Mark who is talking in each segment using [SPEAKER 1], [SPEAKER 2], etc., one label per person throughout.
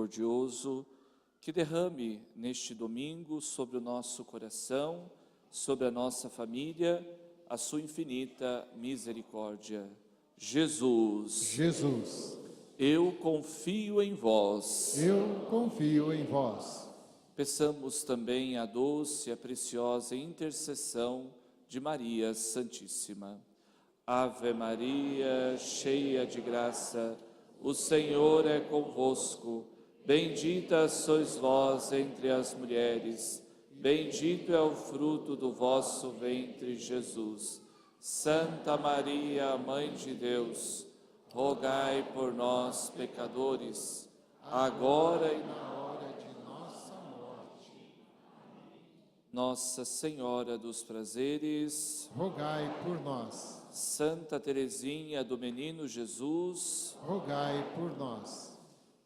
[SPEAKER 1] misericordioso, que derrame neste domingo sobre o nosso coração, sobre a nossa família, a sua infinita misericórdia. Jesus, eu confio em vós.
[SPEAKER 2] Eu confio em vós.
[SPEAKER 1] Peçamos também a doce e a preciosa intercessão de Maria Santíssima. Ave Maria, cheia de graça, o Senhor é convosco. Bendita sois vós entre as mulheres, bendito é o fruto do vosso ventre, Jesus. Santa Maria, Mãe de Deus, rogai por nós, pecadores, agora e na hora de nossa morte. Amém. Nossa Senhora dos Prazeres,
[SPEAKER 2] rogai por nós.
[SPEAKER 1] Santa Teresinha do Menino Jesus,
[SPEAKER 2] rogai por nós.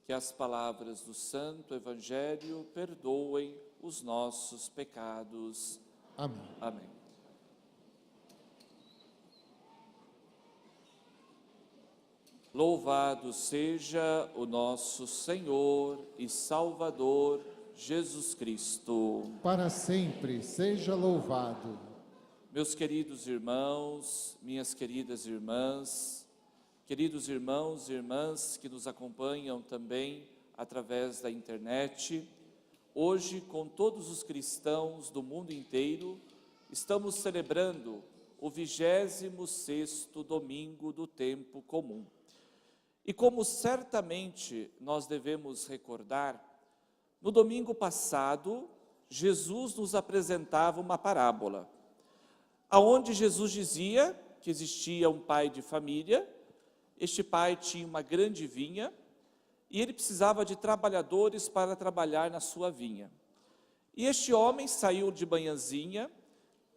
[SPEAKER 1] Que as palavras do Santo Evangelho perdoem os nossos pecados.
[SPEAKER 2] Amém.
[SPEAKER 1] Amém. Louvado seja o nosso Senhor e Salvador Jesus Cristo.
[SPEAKER 2] Para sempre seja louvado.
[SPEAKER 1] Meus queridos irmãos, minhas queridas irmãs, queridos irmãos e irmãs que nos acompanham também através da internet, hoje, com todos os cristãos do mundo inteiro, estamos celebrando o 26º domingo do tempo comum. E como certamente nós devemos recordar, no domingo passado, Jesus nos apresentava uma parábola, aonde Jesus dizia que existia um pai de família. Este pai tinha uma grande vinha e ele precisava de trabalhadores para trabalhar na sua vinha. E este homem saiu de manhãzinha,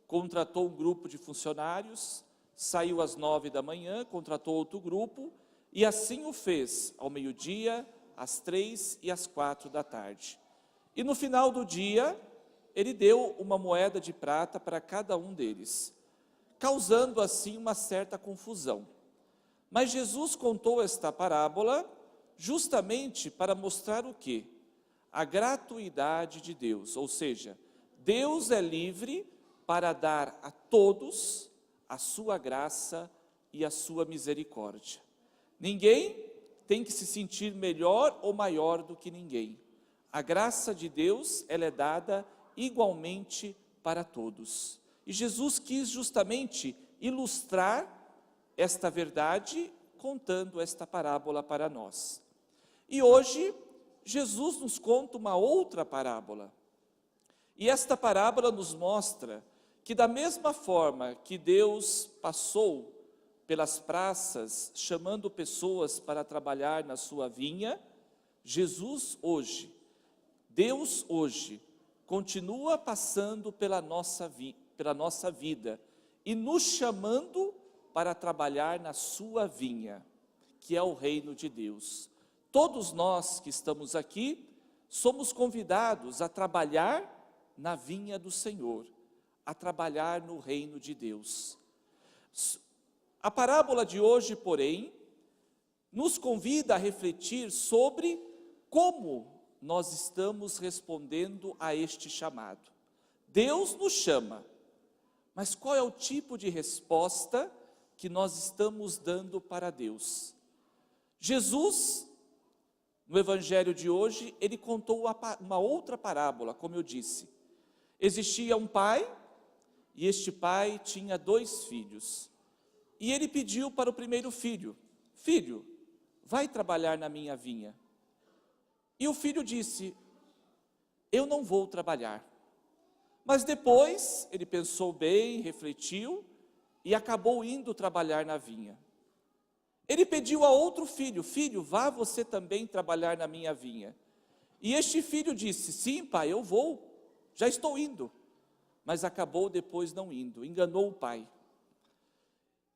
[SPEAKER 1] contratou um grupo de funcionários, saiu às 9 da manhã, contratou outro grupo, e assim o fez ao meio-dia, às 3 e às 4 da tarde. E no final do dia, ele deu uma moeda de prata para cada um deles, causando assim uma certa confusão. Mas Jesus contou esta parábola justamente para mostrar o quê? A gratuidade de Deus, ou seja, Deus é livre para dar a todos a sua graça e a sua misericórdia. Ninguém tem que se sentir melhor ou maior do que ninguém. A graça de Deus, ela é dada igualmente para todos. E Jesus quis justamente ilustrar esta verdade contando esta parábola para nós. E hoje, Jesus nos conta uma outra parábola. E esta parábola nos mostra que da mesma forma que Deus passou pelas praças, chamando pessoas para trabalhar na sua vinha, Jesus hoje, Deus hoje, continua passando pela nossa vida e nos chamando para trabalhar na sua vinha, que é o reino de Deus. Todos nós que estamos aqui, somos convidados a trabalhar na vinha do Senhor, a trabalhar no reino de Deus. A parábola de hoje, porém, nos convida a refletir sobre como nós estamos respondendo a este chamado. Deus nos chama, mas qual é o tipo de resposta que nós estamos dando para Deus? Jesus, no Evangelho de hoje, ele contou uma outra parábola, como eu disse. Existia um pai, e este pai tinha 2 filhos. E ele pediu para o primeiro filho: filho, vai trabalhar na minha vinha. E o filho disse: eu não vou trabalhar. Mas depois ele pensou bem, refletiu e acabou indo trabalhar na vinha. Ele pediu a outro filho: filho, vá você também trabalhar na minha vinha. E este filho disse: sim, pai, eu vou, já estou indo. Mas acabou depois não indo, enganou o pai.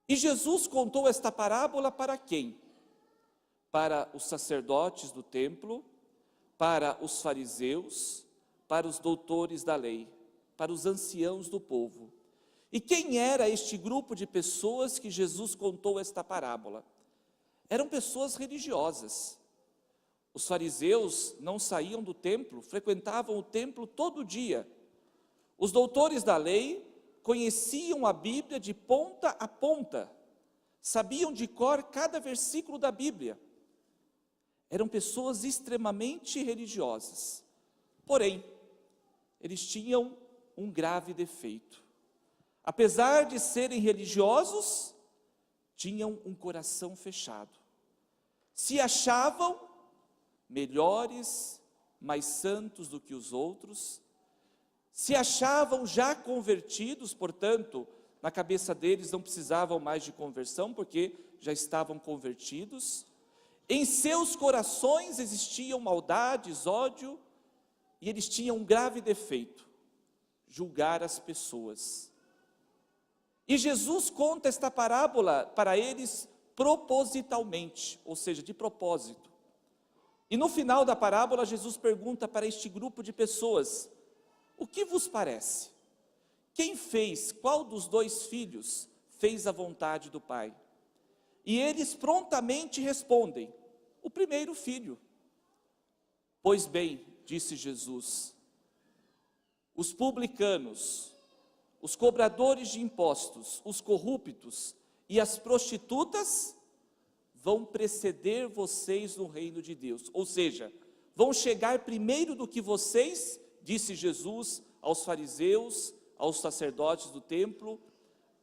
[SPEAKER 1] E Jesus contou esta parábola para quem? Para os sacerdotes do templo, para os fariseus, para os doutores da lei, para os anciãos do povo. E quem era este grupo de pessoas que Jesus contou esta parábola? Eram pessoas religiosas. Os fariseus não saíam do templo, frequentavam o templo todo dia. Os doutores da lei conheciam a Bíblia de ponta a ponta, sabiam de cor cada versículo da Bíblia. Eram pessoas extremamente religiosas. Porém, eles tinham um grave defeito. Apesar de serem religiosos, tinham um coração fechado. Se achavam melhores, mais santos do que os outros, se achavam já convertidos, portanto, na cabeça deles não precisavam mais de conversão, porque já estavam convertidos. Em seus corações existiam maldades, ódio, e eles tinham um grave defeito: julgar as pessoas. E Jesus conta esta parábola para eles propositalmente, ou seja, de propósito. E no final da parábola, Jesus pergunta para este grupo de pessoas: o que vos parece? Qual dos 2 filhos fez a vontade do Pai? E eles prontamente respondem: o primeiro filho. Pois bem, disse Jesus, os publicanos, os cobradores de impostos, os corruptos e as prostitutas vão preceder vocês no reino de Deus. Ou seja, vão chegar primeiro do que vocês, disse Jesus aos fariseus, aos sacerdotes do templo,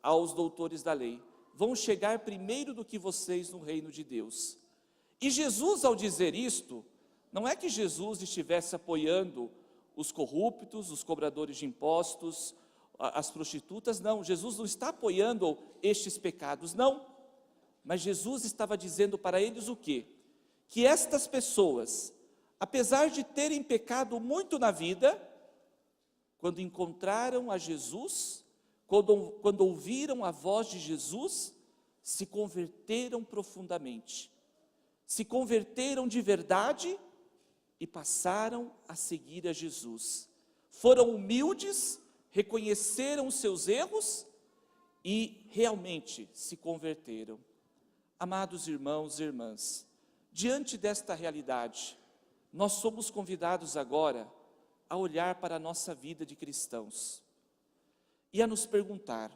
[SPEAKER 1] aos doutores da lei. Vão chegar primeiro do que vocês no reino de Deus. E Jesus, ao dizer isto, não é que Jesus estivesse apoiando os corruptos, os cobradores de impostos, as prostitutas, não. Jesus não está apoiando estes pecados, não. Mas Jesus estava dizendo para eles o quê? Que estas pessoas, apesar de terem pecado muito na vida, quando encontraram a Jesus, quando ouviram a voz de Jesus, se converteram profundamente, se converteram de verdade e passaram a seguir a Jesus. Foram humildes, reconheceram os seus erros e realmente se converteram. Amados irmãos e irmãs, diante desta realidade, nós somos convidados agora a olhar para a nossa vida de cristãos e a nos perguntar: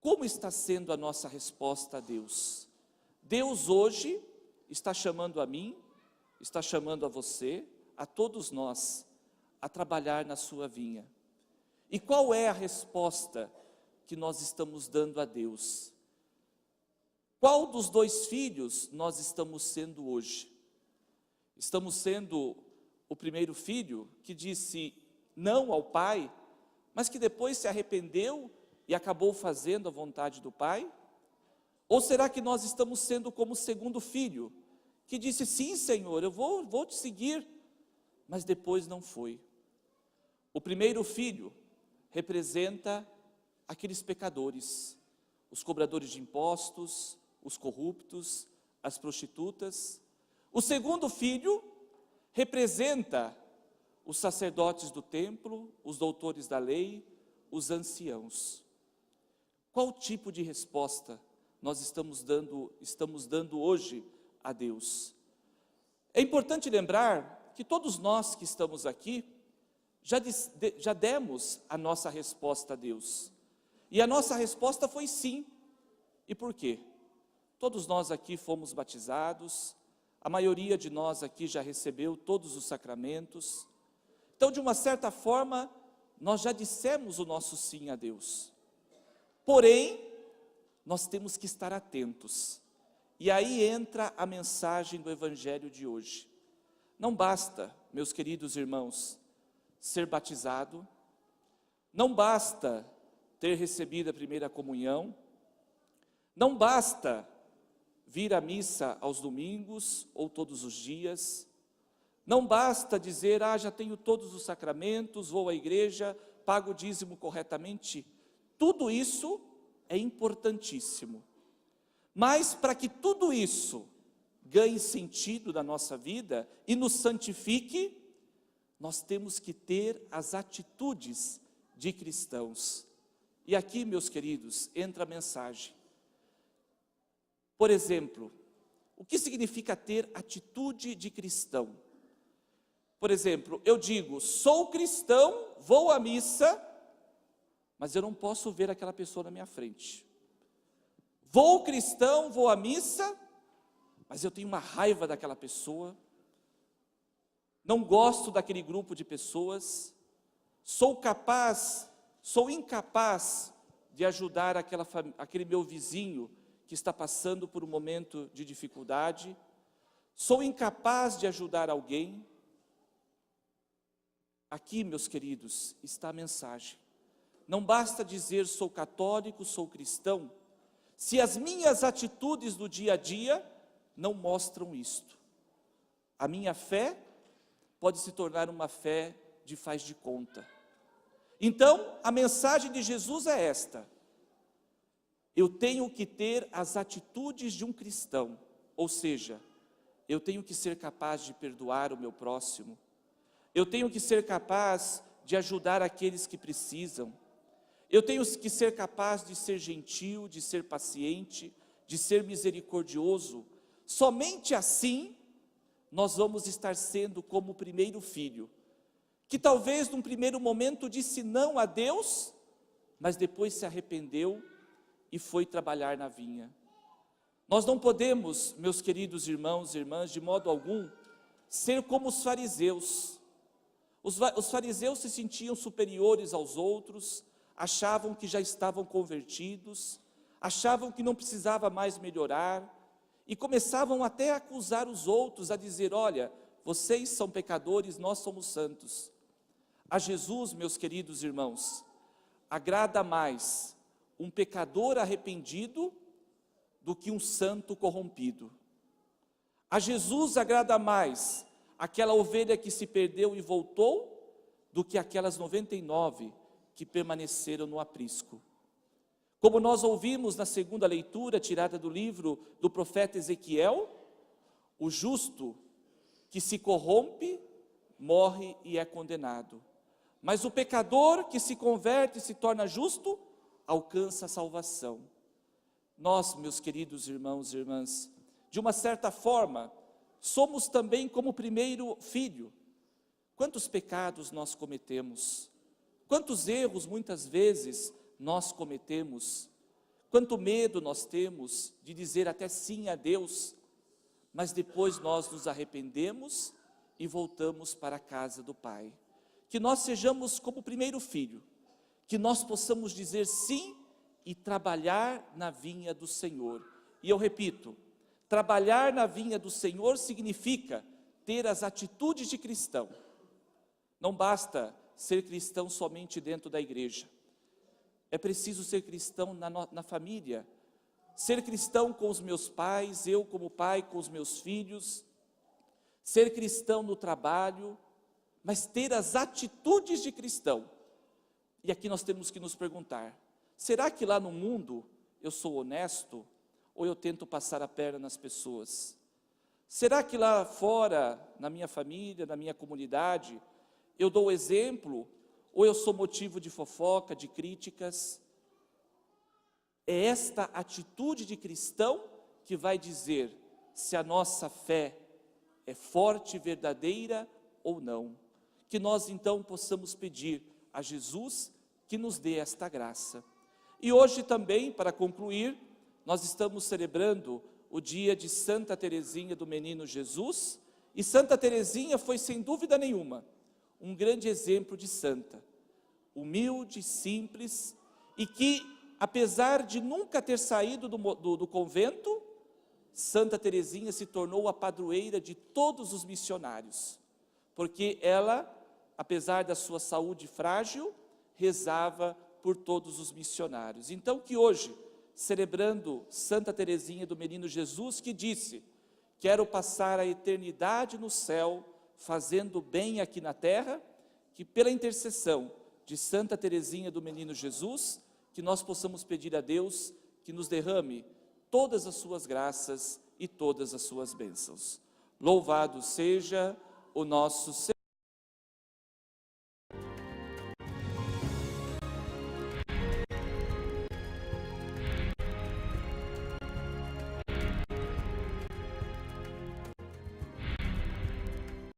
[SPEAKER 1] como está sendo a nossa resposta a Deus? Deus hoje está chamando a mim, está chamando a você, a todos nós, a trabalhar na sua vinha. E qual é a resposta que nós estamos dando a Deus? Qual dos 2 filhos nós estamos sendo hoje? Estamos sendo o primeiro filho que disse não ao pai, mas que depois se arrependeu e acabou fazendo a vontade do pai? Ou será que nós estamos sendo como o segundo filho, que disse sim, Senhor, eu vou te seguir, mas depois não foi? O primeiro filho representa aqueles pecadores, os cobradores de impostos, os corruptos, as prostitutas. O segundo filho representa os sacerdotes do templo, os doutores da lei, os anciãos. Qual tipo de resposta nós estamos dando hoje a Deus? É importante lembrar que todos nós que estamos aqui já demos a nossa resposta a Deus. E a nossa resposta foi sim. E por quê? Todos nós aqui fomos batizados, a maioria de nós aqui já recebeu todos os sacramentos. Então, de uma certa forma, nós já dissemos o nosso sim a Deus. Porém, nós temos que estar atentos. E aí entra a mensagem do Evangelho de hoje. Não basta, meus queridos irmãos, ser batizado, não basta ter recebido a primeira comunhão, não basta vir à missa aos domingos ou todos os dias, não basta dizer, já tenho todos os sacramentos, vou à igreja, pago o dízimo corretamente. Tudo isso é importantíssimo. Mas para que tudo isso ganhe sentido na nossa vida e nos santifique, nós temos que ter as atitudes de cristãos. E aqui, meus queridos, entra a mensagem. Por exemplo, O que significa ter atitude de cristão? Por exemplo, eu digo, sou cristão, vou à missa, mas eu não posso ver aquela pessoa na minha frente. Vou cristão, vou à missa, mas eu tenho uma raiva daquela pessoa, não gosto daquele grupo de pessoas, sou incapaz de ajudar aquele meu vizinho que está passando por um momento de dificuldade, sou incapaz de ajudar alguém. Aqui, meus queridos, está a mensagem. Não basta dizer sou católico, sou cristão, se as minhas atitudes do dia a dia não mostram isto. A minha fé pode se tornar uma fé de faz de conta. Então, a mensagem de Jesus é esta: eu tenho que ter as atitudes de um cristão, ou seja, eu tenho que ser capaz de perdoar o meu próximo, eu tenho que ser capaz de ajudar aqueles que precisam, eu tenho que ser capaz de ser gentil, de ser paciente, de ser misericordioso. Somente assim nós vamos estar sendo como o primeiro filho, que talvez num primeiro momento disse não a Deus, mas depois se arrependeu e foi trabalhar na vinha. Nós não podemos, meus queridos irmãos e irmãs, de modo algum, ser como os fariseus. Os fariseus se sentiam superiores aos outros, achavam que já estavam convertidos, achavam que não precisava mais melhorar, e começavam até a acusar os outros, a dizer, olha, vocês são pecadores, nós somos santos. A Jesus, meus queridos irmãos, agrada mais um pecador arrependido do que um santo corrompido. A Jesus agrada mais aquela ovelha que se perdeu e voltou, do que aquelas 99 que permaneceram no aprisco. Como nós ouvimos na segunda leitura, tirada do livro do profeta Ezequiel, o justo que se corrompe, morre e é condenado. Mas o pecador que se converte e se torna justo, alcança a salvação. Nós, meus queridos irmãos e irmãs, de uma certa forma, somos também como o primeiro filho. Quantos pecados nós cometemos? Quantos erros muitas vezes nós cometemos? Quanto medo nós temos de dizer até sim a Deus, mas depois nós nos arrependemos e voltamos para a casa do Pai. Que nós sejamos como o primeiro filho, que nós possamos dizer sim e trabalhar na vinha do Senhor. E eu repito, trabalhar na vinha do Senhor significa ter as atitudes de cristão. Não basta ser cristão somente dentro da igreja. É preciso ser cristão na família, ser cristão com os meus pais, eu como pai com os meus filhos, ser cristão no trabalho, mas ter as atitudes de cristão. E aqui nós temos que nos perguntar, será que lá no mundo eu sou honesto ou eu tento passar a perna nas pessoas? Será que lá fora, na minha família, na minha comunidade, eu dou exemplo ou eu sou motivo de fofoca, de críticas? É esta atitude de cristão que vai dizer se a nossa fé é forte e verdadeira ou não. Que nós então possamos pedir a Jesus que nos dê esta graça. E hoje também, para concluir, nós estamos celebrando o dia de Santa Teresinha do Menino Jesus, e Santa Teresinha foi, sem dúvida nenhuma, um grande exemplo de santa, humilde, simples, e que, apesar de nunca ter saído do convento, Santa Teresinha se tornou a padroeira de todos os missionários, porque ela, apesar da sua saúde frágil, rezava por todos os missionários. Então que hoje, celebrando Santa Teresinha do Menino Jesus, que disse, quero passar a eternidade no céu, fazendo bem aqui na terra, que pela intercessão de Santa Teresinha do Menino Jesus, que nós possamos pedir a Deus que nos derrame todas as suas graças e todas as suas bênçãos. Louvado seja o nosso Senhor.